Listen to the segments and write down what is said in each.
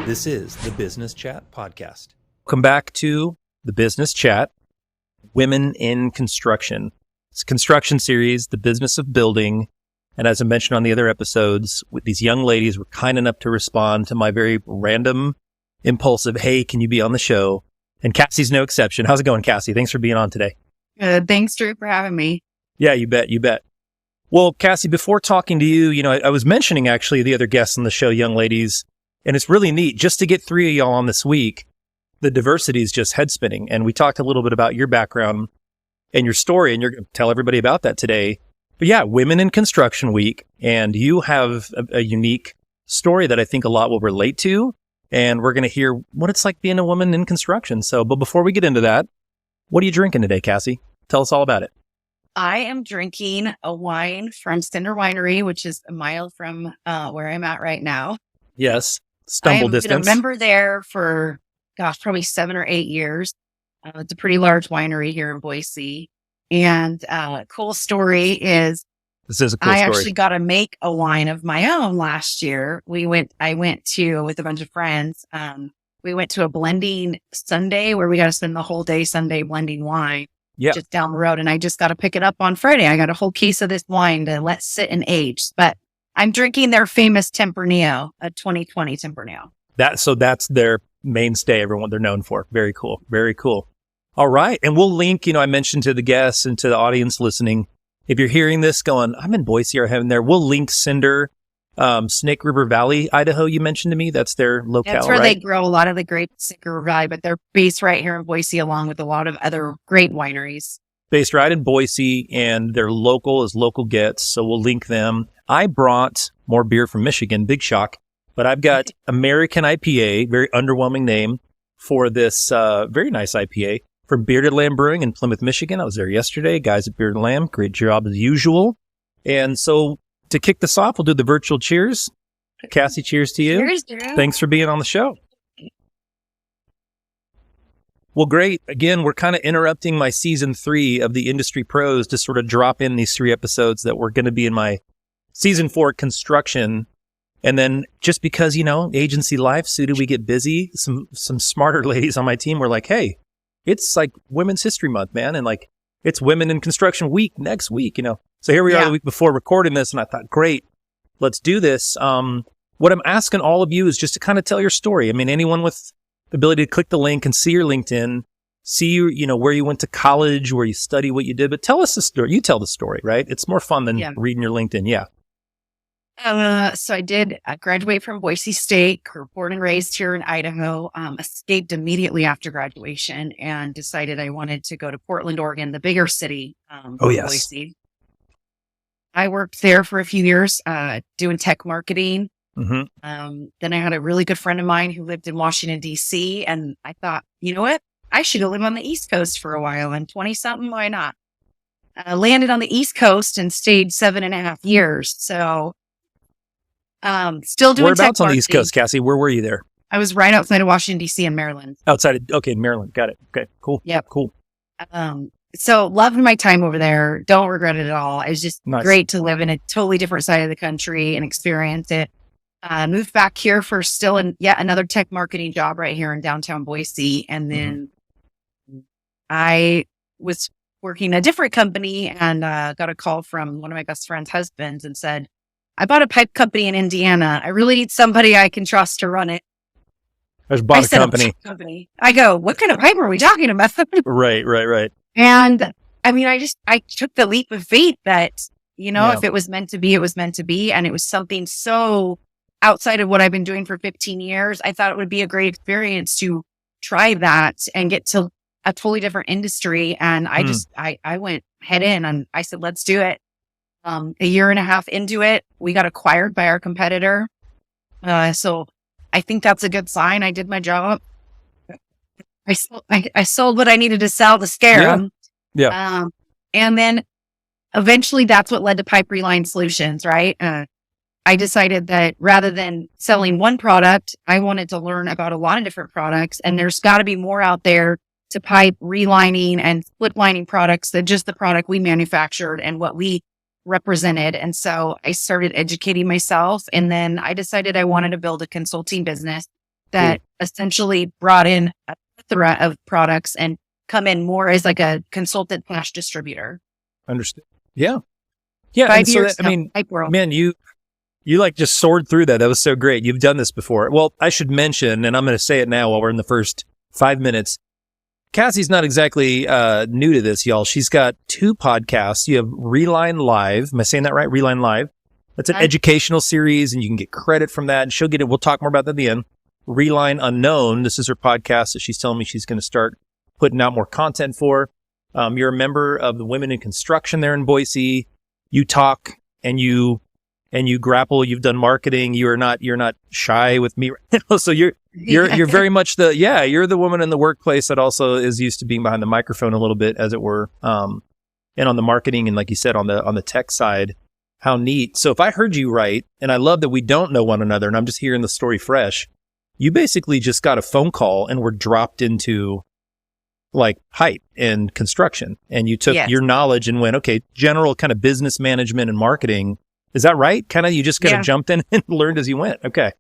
This is the Business Chat Podcast. Welcome back to the Business Chat, Women in Construction. It's a construction series, the business of building. And as I mentioned on the other episodes, with these young ladies were kind enough to respond to my very random, impulsive, hey, can you be on the show? And Cassie's no exception. How's it going, Cassie? Thanks for being on today. Good. Thanks, Drew, for having me. Yeah, you bet. You bet. Well, Cassie, before talking to you, I was mentioning actually the other guests on the show, young ladies, and it's really neat just to get three of y'all on this week. The diversity is just head spinning. And we talked a little bit about your background and your story, and you're going to tell everybody about that today. But yeah, Women in Construction Week, and you have a unique story that I think a lot will relate to. And we're going to hear what it's like being a woman in construction. But before we get into that, what are you drinking today, Cassie? Tell us all about it. I am drinking a wine from Cinder Winery, which is a mile from where I'm at right now. Yes. Stumble distance. I've been a member there for, probably 7 or 8 years. It's a pretty large winery here in Boise. And cool story is, this is a cool story. I actually got to make a wine of my own last year. I went to, with a bunch of friends, we went to a blending Sunday where we got to spend the whole day Sunday blending wine. Yeah. Just down the road. And I just got to pick it up on Friday. I got a whole case of this wine to let sit and age. But I'm drinking their famous Tempranillo, a 2020 Tempranillo. So that's their mainstay, everyone they're known for. Very cool. Very cool. All right. And we'll link, I mentioned to the guests and to the audience listening, if you're hearing this going, I'm in Boise or heaven there, we'll link Cinder, Snake River Valley, Idaho, you mentioned to me. That's their locale, That's where right? they grow a lot of the grapes, Snake River Valley, but they're based right here in Boise along with a lot of other great wineries. Based right in Boise, and they're local as local gets, so we'll link them. I brought more beer from Michigan, big shock, but I've got American IPA, very underwhelming name for this very nice IPA from Bearded Lamb Brewing in Plymouth, Michigan. I was there yesterday. Guys at Bearded Lamb, great job as usual. And so to kick this off, we'll do the virtual cheers. Cassie, cheers to you. Cheers, Drew. Thanks for being on the show. Well, great. Again, we're kind of interrupting my season 3 of the Industry Pros to sort of drop in these 3 episodes that were going to be in my season 4 construction. And then just because, agency life, Sue, we get busy, some smarter ladies on my team were like, hey, it's like Women's History Month, man. And like, it's Women in Construction Week next week, So here we are the week before recording this. And I thought, great, let's do this. What I'm asking all of you is just to kind of tell your story. I mean, anyone with the ability to click the link and see your LinkedIn, see, where you went to college, where you study, what you did, but tell us the story. You tell the story, right? It's more fun than reading your LinkedIn. Yeah. So I did graduate from Boise State, born and raised here in Idaho, escaped immediately after graduation and decided I wanted to go to Portland, Oregon, the bigger city. Boise. I worked there for a few years, doing tech marketing. Mm-hmm. Then I had a really good friend of mine who lived in Washington, D.C. And I thought, you know what? I should go live on the East Coast for a while. And 20-something, why not? Landed on the East Coast and stayed 7.5 years. So still doing Whereabouts tech on the East Coast, Cassie? Where were you there? I was right outside of Washington, D.C. in Maryland. Maryland. Got it. Okay, cool. Yep. Cool. So loved my time over there. Don't regret it at all. It was just great to live in a totally different side of the country and experience it. Moved back here for still yet another tech marketing job right here in downtown Boise. And then I was working a different company and got a call from one of my best friend's husbands and said, I bought a pipe company in Indiana. I really need somebody I can trust to run it. I just bought a company. I go, what kind of pipe are we talking about? Right. And I mean, I took the leap of faith that, if it was meant to be, it was meant to be. And it was something so outside of what I've been doing for 15 years. I thought it would be a great experience to try that and get to a totally different industry. And I went head in and I said, let's do it. A year and a half into it, we got acquired by our competitor. So I think that's a good sign. I did my job. I sold what I needed to sell to scare them. Yeah. And then eventually that's what led to Pipe ReLine Solutions, right? I decided that rather than selling one product, I wanted to learn about a lot of different products. And there's got to be more out there to pipe relining and split lining products than just the product we manufactured and what we represented. And so I started educating myself. And then I decided I wanted to build a consulting business that essentially brought in a plethora of products and come in more as like a consultant / distributor. Understood. Yeah. Yeah. 5 And so years. that, I mean, hype world. man, you like just soared through that. That was so great. You've done this before. Well, I should mention, and I'm going to say it now while we're in the first 5 minutes. Cassie's not exactly new to this, y'all. She's got 2 podcasts. You have ReLine Live. Am I saying that right? ReLine Live. That's an educational series, and you can get credit from that. And she'll get it. We'll talk more about that at the end. ReLine Unknown. This is her podcast that she's telling me she's going to start putting out more content for. You're a member of the Women in Construction there in Boise. You talk and you grapple. You've done marketing. You're not shy with me. So you're very much you're the woman in the workplace that also is used to being behind the microphone a little bit, as it were. And on the marketing and, like you said, on the tech side. How neat. So if I heard you right, and I love that we don't know one another and I'm just hearing the story fresh, you basically just got a phone call and were dropped into like height and construction, and you took your knowledge and went, okay, general kind of business management and marketing. Is that right? Kind of, you just kind of jumped in and learned as you went. Okay.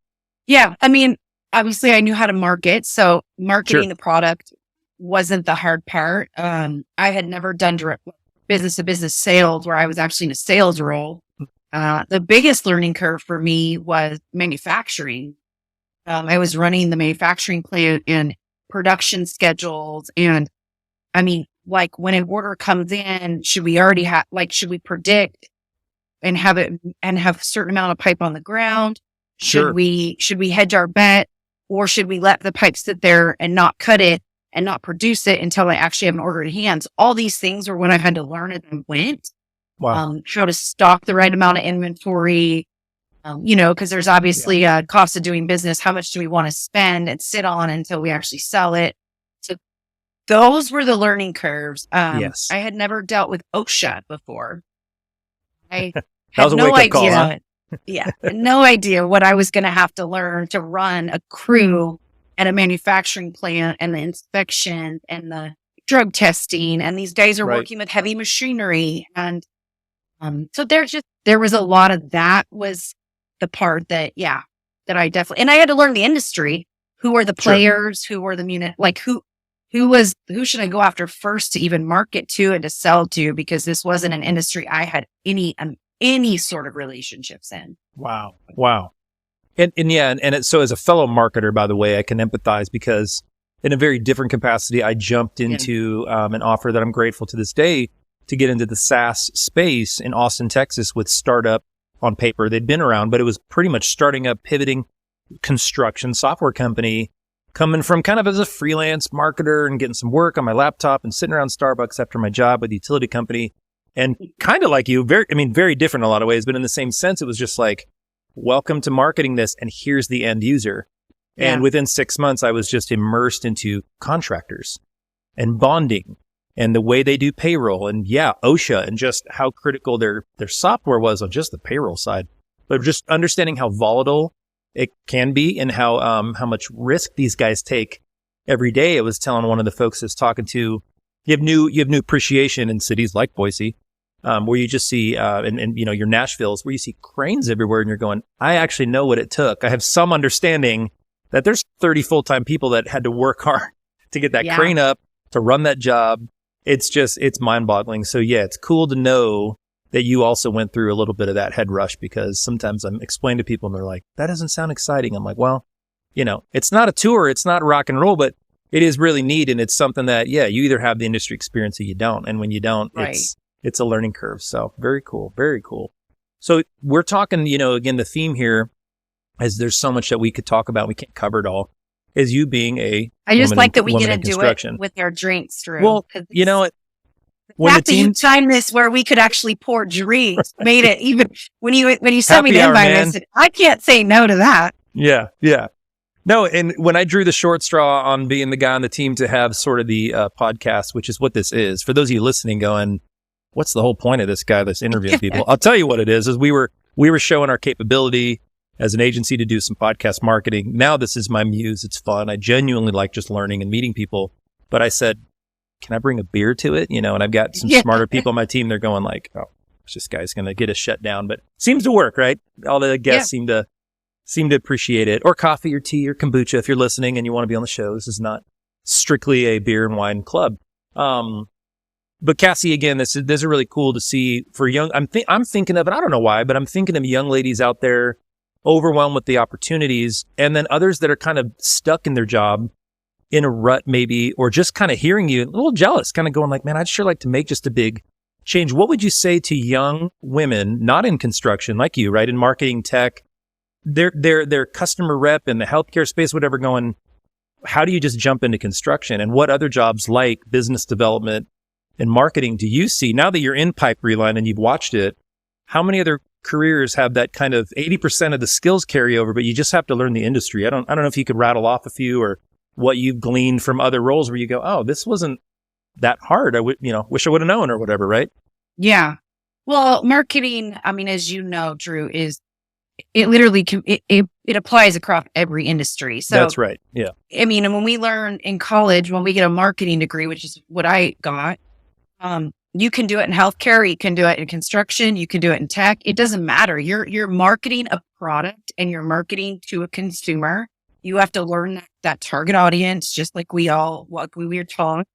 Yeah. I mean, obviously I knew how to market. So marketing the product wasn't the hard part. I had never done direct business to business sales where I was actually in a sales role. The biggest learning curve for me was manufacturing. I was running the manufacturing plant and production schedules. And I mean, like when an order comes in, should we predict and have a certain amount of pipe on the ground? Should we hedge our bet, or should we let the pipe sit there and not cut it and not produce it until I actually have an order in hand? All these things are when I had to learn as I went. Wow. How to stock the right amount of inventory, because there's obviously a cost of doing business. How much do we want to spend and sit on until we actually sell it? So those were the learning curves. Yes. I had never dealt with OSHA before. I that had was a no wake-up idea. call, huh? Yeah. No idea what I was going to have to learn to run a crew at a manufacturing plant, and the inspection and the drug testing. And these guys are working with heavy machinery. And so there was a lot of that was the part that I definitely, and I had to learn the industry. Who are the players? Who were the who should I go after first to even market to and to sell to? Because this wasn't an industry I had any sort of relationships in. Wow. So as a fellow marketer, by the way, I can empathize, because in a very different capacity, I jumped into an offer that I'm grateful to this day to get into the SaaS space in Austin, Texas with startup on paper. They'd been around, but it was pretty much starting up, pivoting construction software company, coming from kind of as a freelance marketer and getting some work on my laptop and sitting around Starbucks after my job with the utility company. And kind of like you, very different in a lot of ways, but in the same sense, it was just like, welcome to marketing this, and here's the end user. Yeah. And within 6 months, I was just immersed into contractors and bonding and the way they do payroll, and OSHA, and just how critical their software was on just the payroll side. But just understanding how volatile it can be and how much risk these guys take every day. I was telling one of the folks I was talking to, you have new appreciation in cities like Boise, where you just see, and your Nashville's, where you see cranes everywhere, and you're going, I actually know what it took. I have some understanding that there's 30 full-time people that had to work hard to get that crane up, to run that job. It's mind-boggling. So it's cool to know that you also went through a little bit of that head rush, because sometimes I'm explaining to people and they're like, that doesn't sound exciting. I'm like, well, it's not a tour, it's not rock and roll, but it is really neat. And it's something that, you either have the industry experience or you don't. And when you don't, it's a learning curve. So very cool. Very cool. So we're talking, again, the theme here is there's so much that we could talk about. We can't cover it all. Is you being I just like that we get to do it with our drinks, Drew. Well, when the team timed this where we could actually pour drinks, made it even when you sent me the invite, I said, I can't say no to that. Yeah. No, and when I drew the short straw on being the guy on the team to have sort of the podcast, which is what this is, for those of you listening going, what's the whole point of this guy that's interviewing people? I'll tell you what it is we were showing our capability as an agency to do some podcast marketing. Now this is my muse. It's fun. I genuinely like just learning and meeting people. But I said, can I bring a beer to it? And I've got some smarter people on my team. They're going like, oh, this guy's going to get us shut down. But seems to work, right? All the guests seem to seem to appreciate it. Or coffee or tea or kombucha if you're listening and you want to be on the show. This is not strictly a beer and wine club. But Cassie, again, this is really cool to see for young. I'm thinking of, and I don't know why, but I'm thinking of young ladies out there overwhelmed with the opportunities, and then others that are kind of stuck in their job in a rut maybe, or just kind of hearing you a little jealous, kind of going like, man, I'd sure like to make just a big change. What would you say to young women, not in construction like you, right? In marketing, tech, their customer rep in the healthcare space, whatever, going, how do you just jump into construction? And what other jobs like business development and marketing do you see now that you're in Pipe ReLine and you've watched it? How many other careers have that kind of 80% of the skills carry over, but you just have to learn the industry? I don't know if you could rattle off a few or what you've gleaned from other roles where you go, oh, this wasn't that hard. I wish I would have known or whatever, right? Yeah. Well, marketing, I mean, as you know, Drew, it literally it applies across every industry. So that's right. Yeah. I mean, and when we learn in college, when we get a marketing degree, which is what I got, you can do it in healthcare, you can do it in construction, you can do it in tech. It doesn't matter. You're marketing a product and you're marketing to a consumer. You have to learn that target audience, just like we were taught.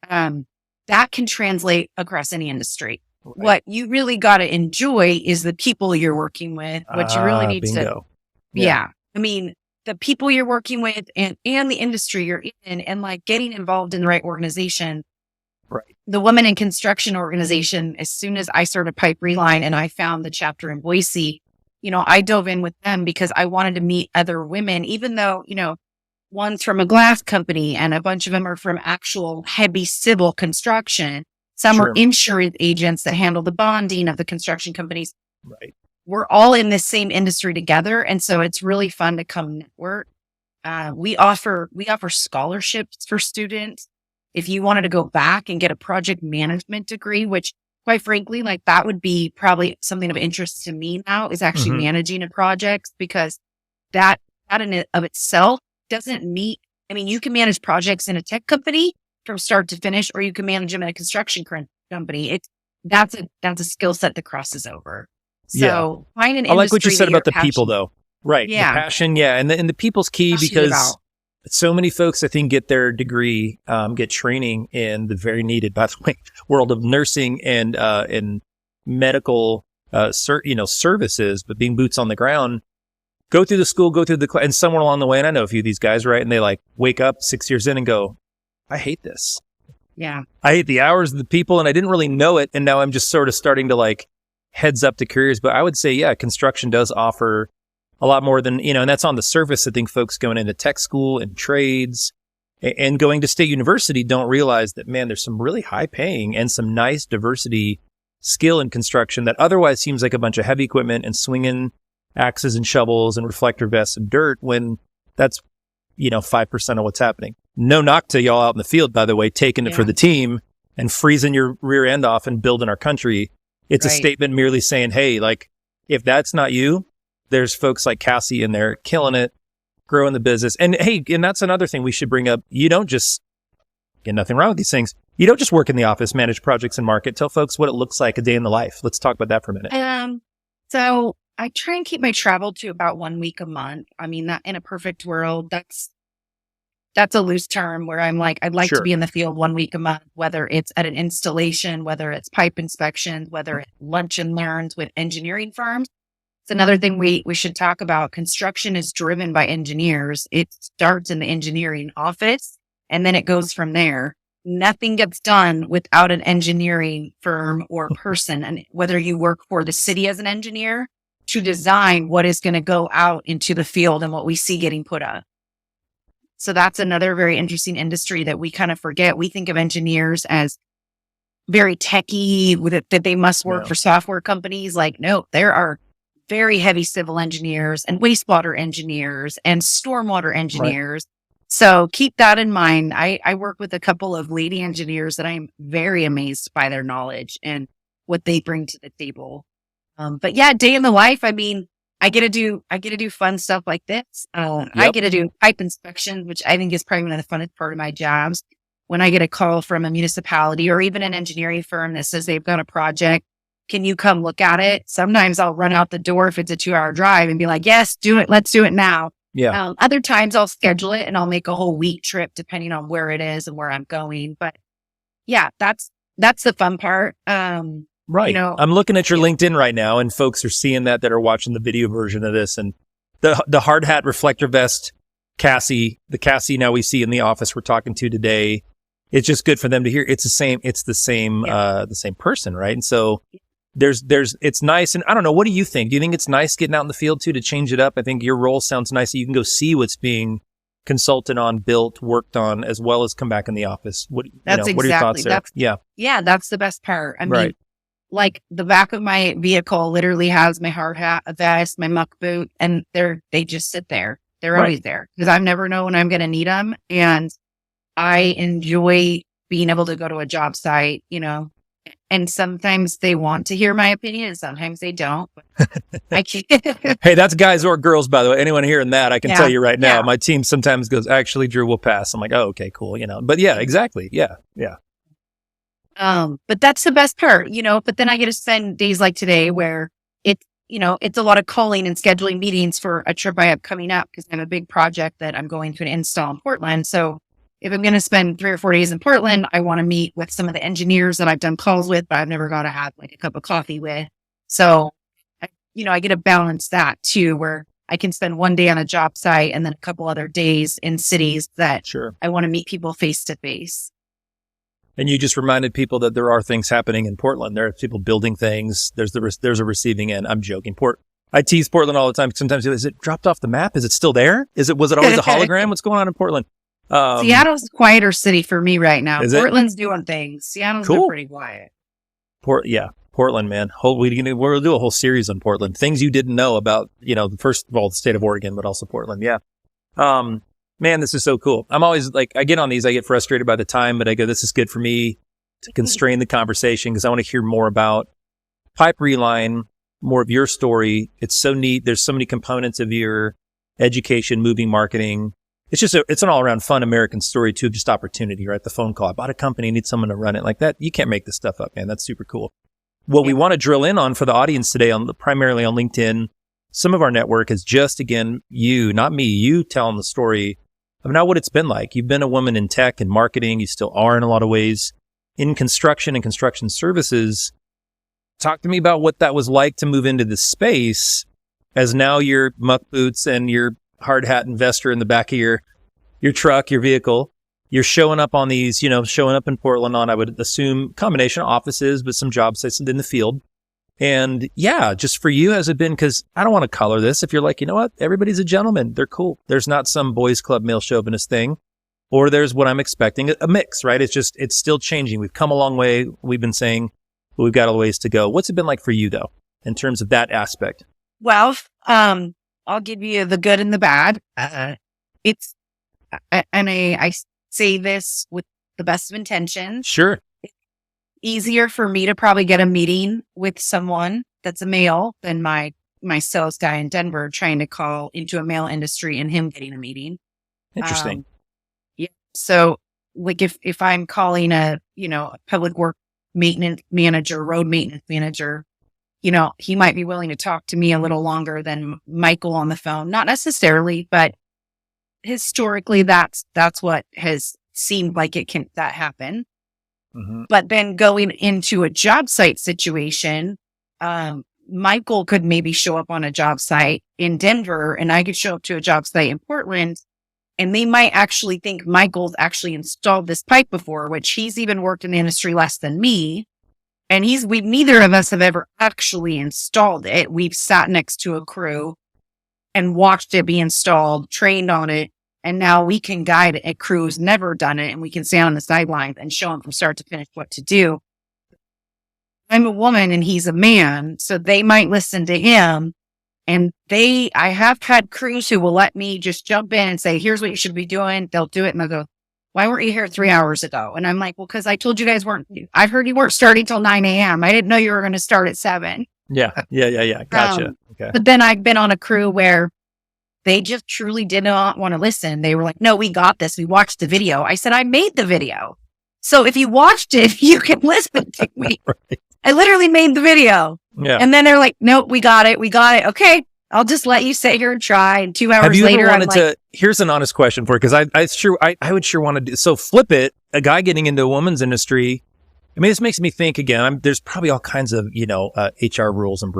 That can translate across any industry. Right. What you really got to enjoy is the people you're working with. What you really need bingo. Yeah. I mean, the people you're working with and the industry you're in, and like getting involved in the right organization. Right. The Women in Construction organization, as soon as I started Pipe ReLine and I found the chapter in Boise, I dove in with them because I wanted to meet other women, even though, one's from a glass company and a bunch of them are from actual heavy civil construction. Some are insurance agents that handle the bonding of the construction companies. Right. We're all in this same industry together. And so it's really fun to come network. We offer scholarships for students. If you wanted to go back and get a project management degree, which quite frankly, like that would be probably something of interest to me now, is actually managing a project, because that in and of itself doesn't meet. I mean, you can manage projects in a tech company from start to finish, or you can manage them in a construction company. That's a skill set that crosses over. So find an industry. I like what you said about the people though. Right. Yeah. The passion. Yeah. And the people's key, because so many folks, I think, get their degree, get training in the very needed, by the way, world of nursing and medical, services, but being boots on the ground, go through the school, and somewhere along the way, and I know a few of these guys, right? And they like wake up 6 years in and go, I hate this. Yeah. I hate the hours of the people, and I didn't really know it. And now I'm just sort of starting to like heads up to careers. But I would say, yeah, construction does offer a lot more than, and that's on the surface. I think folks going into tech school and trades and going to state university don't realize that, man, there's some really high paying and some nice diversity skill in construction that otherwise seems like a bunch of heavy equipment and swinging axes and shovels and reflector vests and dirt, when that's, 5% of what's happening. No knock to y'all out in the field, by the way, taking it for the team and freezing your rear end off and building our country. It's a statement merely saying, hey, like, if that's not you, there's folks like Cassie in there killing it, growing the business. And hey, and that's another thing we should bring up. You don't just get nothing wrong with these things. You don't just work in the office, manage projects and market. Tell folks what it looks like a day in the life. Let's talk about that for a minute. So I try and keep my travel to about 1 week a month. I mean, that in a perfect world, that's a loose term where I'm like, I'd like to be in the field 1 week a month, whether it's at an installation, whether it's pipe inspections, whether it's lunch and learns with engineering firms. It's another thing we should talk about. Construction is driven by engineers. It starts in the engineering office and then it goes from there. Nothing gets done without an engineering firm or person. And whether you work for the city as an engineer to design what is going to go out into the field and what we see getting put up. So that's another very interesting industry that we kind of forget. We think of engineers as very techie, with it, that they must work for software companies. Like, no, there are very heavy civil engineers and wastewater engineers and stormwater engineers. Right. So keep that in mind. I work with a couple of lady engineers that I'm very amazed by their knowledge and what they bring to the table. But yeah, day in the life. I mean, I get to do fun stuff like this. I get to do pipe inspection, which I think is probably one of the funnest part of my jobs. When I get a call from a municipality or even an engineering firm that says they've got a project can you come look at it? Sometimes I'll run out the door if it's a 2-hour drive and be like, yes, do it. Let's do it now. Yeah. Other times I'll schedule it and I'll make a whole week trip depending on where it is and where I'm going. But yeah, that's the fun part. Right. I'm looking at your LinkedIn right now, and folks are seeing that are watching the video version of this. And the hard hat reflector vest, Cassie, the Cassie now we see in the office we're talking to today. It's just good for them to hear. It's the same person, right? And so it's nice. And I don't know, what do you think? Do you think it's nice getting out in the field too, to change it up? I think your role sounds nice. So you can go see what's being consulted on, built, worked on, as well as come back in the office. What are your thoughts there? Yeah, that's the best part. I mean, right. Like the back of my vehicle literally has my hard hat, a vest, my muck boot, and they just sit there. They're always there because I never know when I'm going to need them. And I enjoy being able to go to a job site, and sometimes they want to hear my opinion and sometimes they don't. I can't. Hey, that's guys or girls, by the way. Anyone hearing that, I can tell you right now, my team sometimes goes, actually, Drew, we'll pass. I'm like, oh, okay, cool. But yeah, exactly. Yeah. Yeah. But that's the best part, but then I get to spend days like today where it's a lot of calling and scheduling meetings for a trip I have coming up because I have a big project that I'm going to install in Portland. So if I'm going to spend 3 or 4 days in Portland, I want to meet with some of the engineers that I've done calls with, but I've never got to have like a cup of coffee with. So, I get to balance that too, where I can spend one day on a job site and then a couple other days in cities that I want to meet people face to face. And you just reminded people that there are things happening in Portland. There are people building things. There's a receiving end. I'm joking. I tease Portland all the time. Sometimes, is it dropped off the map? Is it still there? Was it always a hologram? What's going on in Portland? Seattle's a quieter city for me right now. Portland's doing things. Seattle's been pretty quiet. Portland, man. We'll do a whole series on Portland. Things you didn't know about, first of all, the state of Oregon, but also Portland. Yeah. Man, this is so cool. I'm always like, I get on these, I get frustrated by the time, but I go, this is good for me to constrain the conversation because I want to hear more about Pipe ReLine, more of your story. It's so neat. There's so many components of your education, moving, marketing. It's just it's an all around fun American story too, of just opportunity, right? The phone call. I bought a company, I need someone to run it like that. You can't make this stuff up, man. That's super cool. What we want to drill in on for the audience today, primarily on LinkedIn, some of our network is just, again, you, not me, you telling the story of now what it's been like. You've been a woman in tech and marketing. You still are in a lot of ways in construction and construction services. Talk to me about what that was like to move into this space as now your muck boots and your hard hat investor in the back of your truck, your vehicle. You're showing up on these, showing up in Portland on, I would assume, combination of offices, but some job sites in the field. And yeah, just for you, has it been, because I don't want to color this. If you're like, you know what, everybody's a gentleman. They're cool. There's not some boys club male chauvinist thing, or there's what I'm expecting, a mix, right? It's still changing. We've come a long way. We've been saying, but we've got a ways to go. What's it been like for you though, in terms of that aspect? Well, I'll give you the good and the bad. It's, and I say this with the best of intentions. Sure. It's easier for me to probably get a meeting with someone that's a male than my sales guy in Denver trying to call into a male industry and him getting a meeting. Interesting. Yeah. So like if I'm calling a public work maintenance manager, road maintenance manager, he might be willing to talk to me a little longer than Michael on the phone. Not necessarily, but historically that's what has seemed like that happen. Mm-hmm. But then going into a job site situation, Michael could maybe show up on a job site in Denver and I could show up to a job site in Portland, and they might actually think Michael's actually installed this pipe before, which he's even worked in the industry less than me. And neither of us have ever actually installed it. We've sat next to a crew and watched it be installed, trained on it. And now we can guide a crew who's never done it, and we can stand on the sidelines and show them from start to finish what to do. I'm a woman and he's a man, so they might listen to him. And I have had crews who will let me just jump in and say, here's what you should be doing. They'll do it. And they'll go, why weren't you here 3 hours ago? And I'm like, well, because I told you guys I heard you weren't starting till 9 a.m. I didn't know you were going to start at 7. Yeah. Gotcha. Okay. But then I've been on a crew where they just truly did not want to listen. They were like, no, we got this. We watched the video. I said, I made the video. So if you watched it, you can listen to me. Right. I literally made the video. Yeah. And then they're like, nope, we got it. Okay. I'll just let you sit here and try. And 2 hours Have you later, ever wanted I'm like, to, here's an honest question for you, because I would sure want to do, so flip it, a guy getting into a woman's industry. I mean, this makes me think again, there's probably all kinds of, HR rules and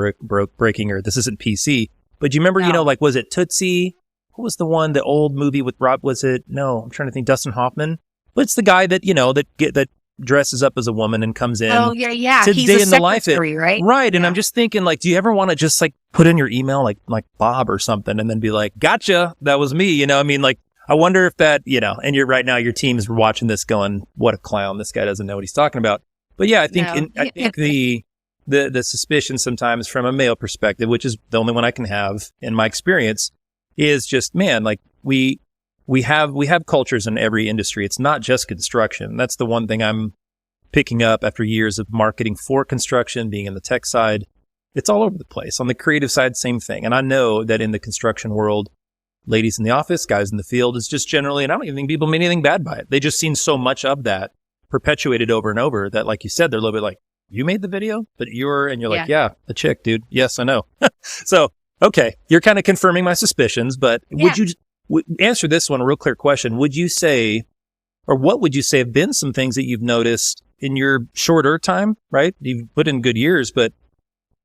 breaking, or this isn't PC, but do you remember, No. like, was it Tootsie? What was the one, the old movie with Rob, I'm trying to think, Dustin Hoffman? But it's the guy that, that dresses up as a woman and comes in. oh, yeah. To He's day a in the life, secretary, right? Right. And Yeah. I'm just thinking, like, do you ever want to just like put in your email, like Bob or something, and then be like, gotcha, that was me. I mean, like, I wonder if that, and you're right now, your team's watching this going, what a clown. This guy doesn't know what he's talking about. But yeah, I think, I think the suspicion sometimes from a male perspective, which is the only one I can have in my experience, is just, man, like we have cultures in every industry. It's not just construction. That's the one thing I'm picking up after years of marketing for construction, being in the tech side. It's all over the place. On the creative side, same thing. And I know that in the construction world, ladies in the office, guys in the field, is just generally, and I don't even think people mean anything bad by it. They just seen so much of that perpetuated over and over that, like you said, they're a little bit like, you made the video, but you're like, yeah, the chick, dude. Yes, I know. So, okay, you're kind of confirming my suspicions, but would you answer this one, a real clear question? Would you say, or what would you say have been some things that you've noticed in your shorter time, right? You've put in good years, but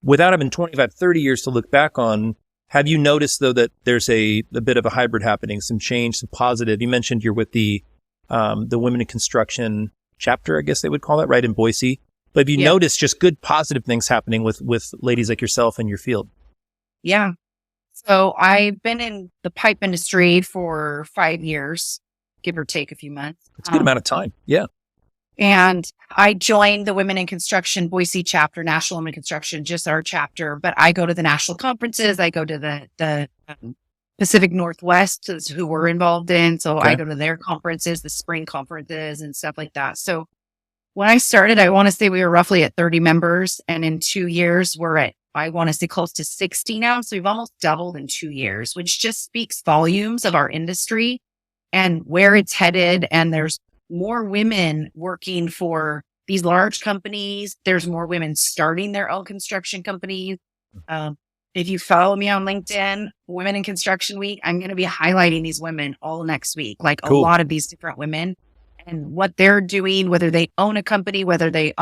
without having 25, 30 years to look back on, have you noticed, though, that there's a bit of a hybrid happening, some change, some positive? You mentioned you're with the Women in Construction chapter, I guess they would call that, right, in Boise. But have you noticed just good, positive things happening with ladies like yourself in your field? Yeah. So I've been in the pipe industry for 5 years, give or take a few months. It's a good amount of time. Yeah. And I joined the Women in Construction Boise chapter, National Women in Construction, just our chapter. But I go to the national conferences. I go to the Pacific Northwest, who we're involved in. So I go to their conferences, the spring conferences and stuff like that. So when I started, I want to say we were roughly at 30 members. And in 2 years, we're at, I want to say, close to 60 now. So we've almost doubled in 2 years, which just speaks volumes of our industry and where it's headed. And there's more women working for these large companies. There's more women starting their own construction companies. If you follow me on LinkedIn, Women in Construction Week, I'm going to be highlighting these women all next week, like a lot of these different women and what they're doing, whether they own a company, whether they're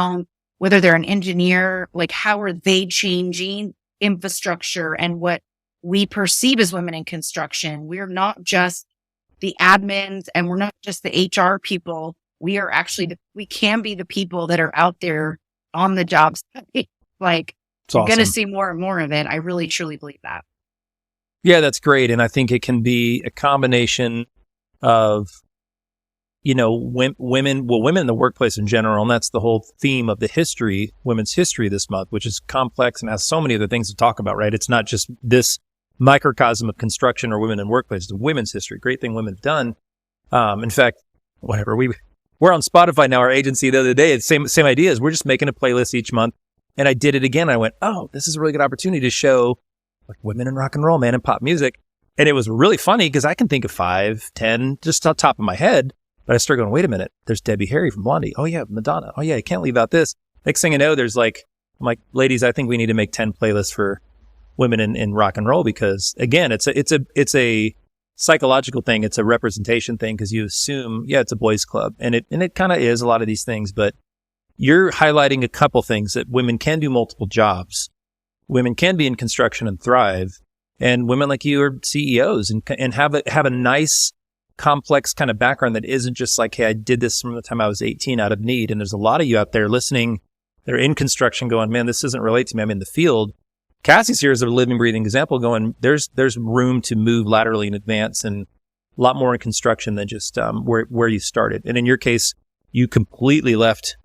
an engineer, like how are they changing infrastructure and what we perceive as women in construction. We're not just the admins and we're not just the HR people. We are actually, we can be the people that are out there on the job site. Like, you're going to see more and more of it. I really, truly believe that. Yeah, that's great. And I think it can be a combination of, women in the workplace in general. And that's the whole theme of the history, women's history this month, which is complex and has so many other things to talk about, right? It's not just this microcosm of construction or women in workplace. It's women's history. Great thing women have done. In fact, we're on Spotify now, our agency the other day. It's same ideas. We're just making a playlist each month. And I did it again. I went, oh, this is a really good opportunity to show like women in rock and roll, man, and pop music. And it was really funny because I can think of 5, 10 just on top of my head. But I started going, wait a minute, there's Debbie Harry from Blondie. Oh yeah, Madonna. Oh yeah, I can't leave out this. Next thing I know, I'm like, ladies, I think we need to make 10 playlists for women in rock and roll because again, it's a psychological thing. It's a representation thing because you assume, it's a boys club. And it kind of is a lot of these things, but you're highlighting a couple things that women can do multiple jobs. Women can be in construction and thrive. And women like you are CEOs and have a nice, complex kind of background that isn't just like, hey, I did this from the time I was 18 out of need. And there's a lot of you out there listening. They're in construction going, man, this doesn't relate to me. I'm in the field. Cassie's here as a living, breathing example going, there's room to move laterally and advance and a lot more in construction than just where you started. And in your case, you completely left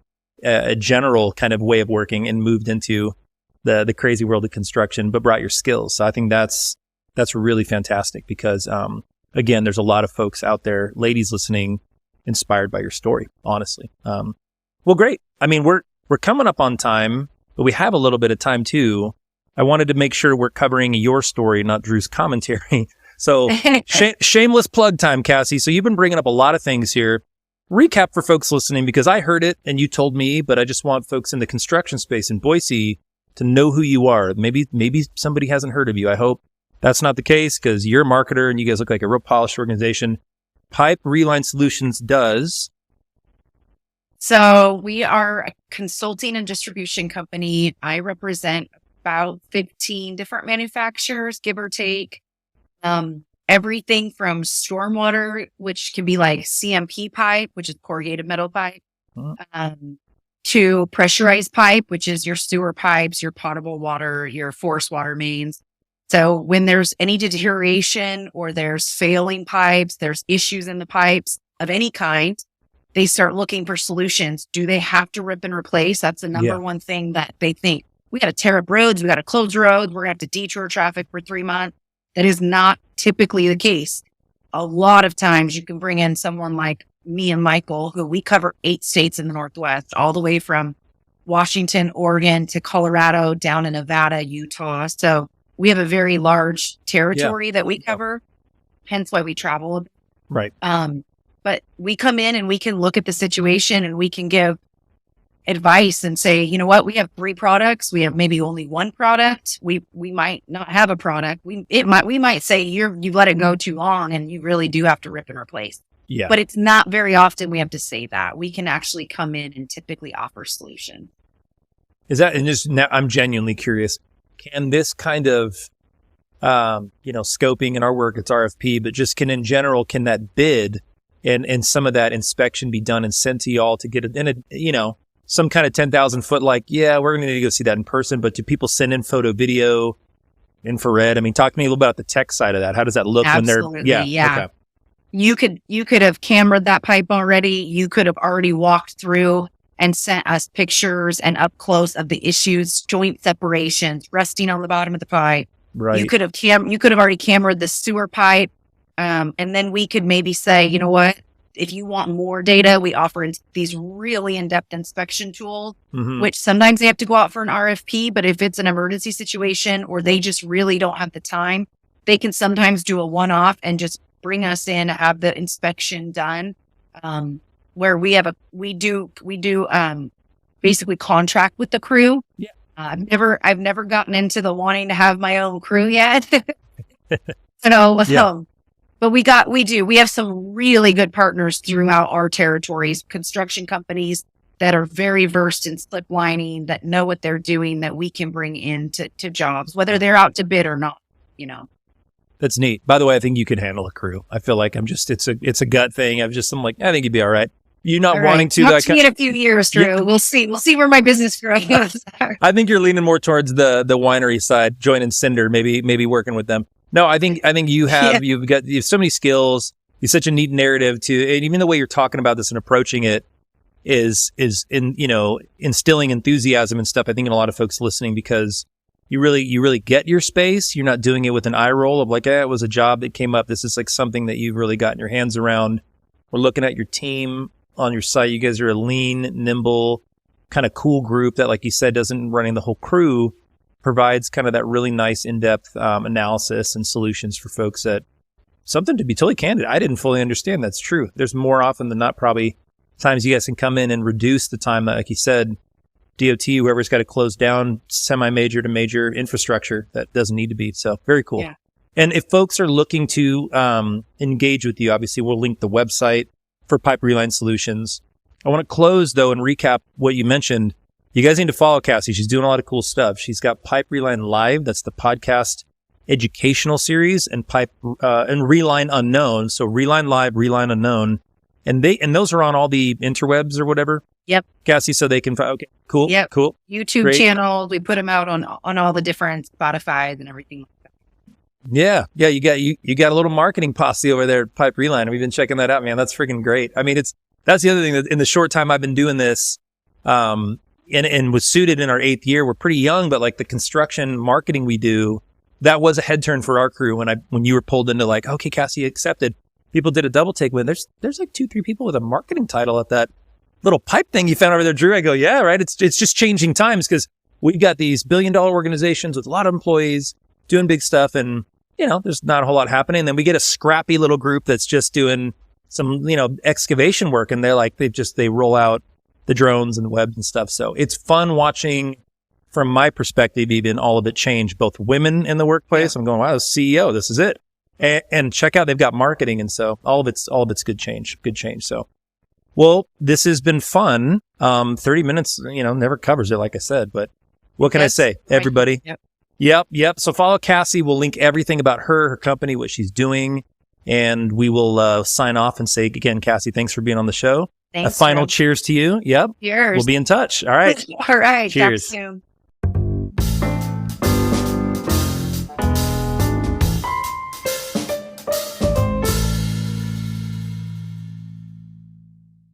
a general kind of way of working and moved into the crazy world of construction, but brought your skills. So I think that's really fantastic because, again, there's a lot of folks out there, ladies listening, inspired by your story, honestly. Well, great. I mean, we're coming up on time, but we have a little bit of time too. I wanted to make sure we're covering your story, not Drew's commentary. So shameless plug time, Cassie. So you've been bringing up a lot of things here. recap for folks listening, because I heard it and you told me, but I just want folks in the construction space in Boise to know who you are. Maybe somebody hasn't heard of you. I hope that's not the case, because you're a marketer and you guys look like a real polished organization. Pipe ReLine Solutions does. So we are a consulting and distribution company. I represent about 15 different manufacturers, give or take. Everything from stormwater, which can be like CMP pipe, which is corrugated metal pipe, to pressurized pipe, which is your sewer pipes, your potable water, your forced water mains. So when there's any deterioration or there's failing pipes, there's issues in the pipes of any kind, they start looking for solutions. Do they have to rip and replace? That's the number one thing that they think. We got to tear up roads. We got to close roads. We're going to have to detour traffic for 3 months. That is not typically the case. A lot of times you can bring in someone like me and Michael, who we cover 8 states in the Northwest, all the way from Washington, Oregon to Colorado, down to Nevada, Utah. So we have a very large territory that we cover, hence why we travel. Right. But we come in and we can look at the situation and we can give advice and say, you know what, we have 3 products. We have maybe only 1 product. We might not have a product. We might say you let it go too long and you really do have to rip and replace. Yeah. But it's not very often we have to say that. We can actually come in and typically offer solution. Is that, and just now I'm genuinely curious, can this kind of, scoping in our work, it's RFP, but just in general, can that bid and some of that inspection be done and sent to y'all to get it in a, some kind of 10,000 foot, like, yeah, we're going to need to go see that in person, but do people send in photo, video, infrared? I mean, talk to me a little about the tech side of that. How does that look when they're, yeah. Okay. You could have cameraed that pipe already. You could have already walked through and sent us pictures and up close of the issues, joint separations, rusting on the bottom of the pipe. Right. You could have already cameraed the sewer pipe. And then we could maybe say, you know what, if you want more data, we offer these really in-depth inspection tools, which sometimes they have to go out for an RFP, but if it's an emergency situation or they just really don't have the time, they can sometimes do a one-off and just bring us in, have the inspection done. Where we do basically contract with the crew. Yeah. I've never gotten into the wanting to have my own crew yet. But we have some really good partners throughout our territories, construction companies that are very versed in slip lining, that know what they're doing, that we can bring into jobs, whether they're out to bid or not, That's neat. By the way, I think you could handle a crew. I feel like it's a gut thing. I'm like, I think you'd be all right. You're not wanting to. Talk to me in a few years, Drew. Yeah. We'll see where my business grows. I think you're leaning more towards the winery side, joining Cinder, maybe working with them. No, I think you have you have so many skills. You have such a neat narrative too, and even the way you're talking about this and approaching it is instilling enthusiasm and stuff. I think in a lot of folks listening, because you really get your space. You're not doing it with an eye roll of like, it was a job that came up. This is like something that you've really gotten your hands around. We're looking at your team on your site. You guys are a lean, nimble, kind of cool group that, like you said, doesn't running the whole crew, provides kind of that really nice in-depth analysis and solutions for folks that, something to be totally candid, I didn't fully understand. That's true. There's more often than not probably times you guys can come in and reduce the time that, like you said, DOT, whoever's got to close down semi-major to major infrastructure that doesn't need to be. So very cool. Yeah. And if folks are looking to engage with you, obviously we'll link the website for Pipe ReLine Solutions. I want to close though and recap what you mentioned. You guys need to follow Cassie. She's doing a lot of cool stuff. She's got Pipe ReLine Live. That's the podcast educational series, and Pipe and ReLine Unknown. So ReLine Live, ReLine Unknown, and those are on all the interwebs or whatever. Yep. Cassie, so they can okay, cool. Yep. Cool. YouTube channels. We put them out on all the different Spotify and everything. Yeah. You got a little marketing posse over there at Pipe ReLine. We've been checking that out, man. That's freaking great. I mean, that's the other thing that in the short time I've been doing this, and was suited in our 8th year. We're pretty young, but like the construction marketing we do, that was a head turn for our crew when you were pulled into like, okay, Cassie accepted. People did a double take when there's like 2-3 people with a marketing title at that little pipe thing you found over there, Drew. I go, yeah, right. It's just changing times because we've got these billion-dollar organizations with a lot of employees doing big stuff, and there's not a whole lot happening. And then we get a scrappy little group that's just doing some, excavation work, and they roll out the drones and the webs and stuff. So it's fun watching, from my perspective, even all of it change, both women in the workplace. I'm going, wow, CEO, this is it. And check out, they've got marketing. And so all of it's good change. So, well, this has been fun. 30 minutes, never covers it, like I said, but what can I say? Everybody. Yep. So follow Cassie. We'll link everything about her company, what she's doing. And we will sign off and say again, Cassie, thanks for being on the show. Thanks. A final cheers to you. Yep. Cheers. We'll be in touch. All right. All right. Cheers. Talk soon.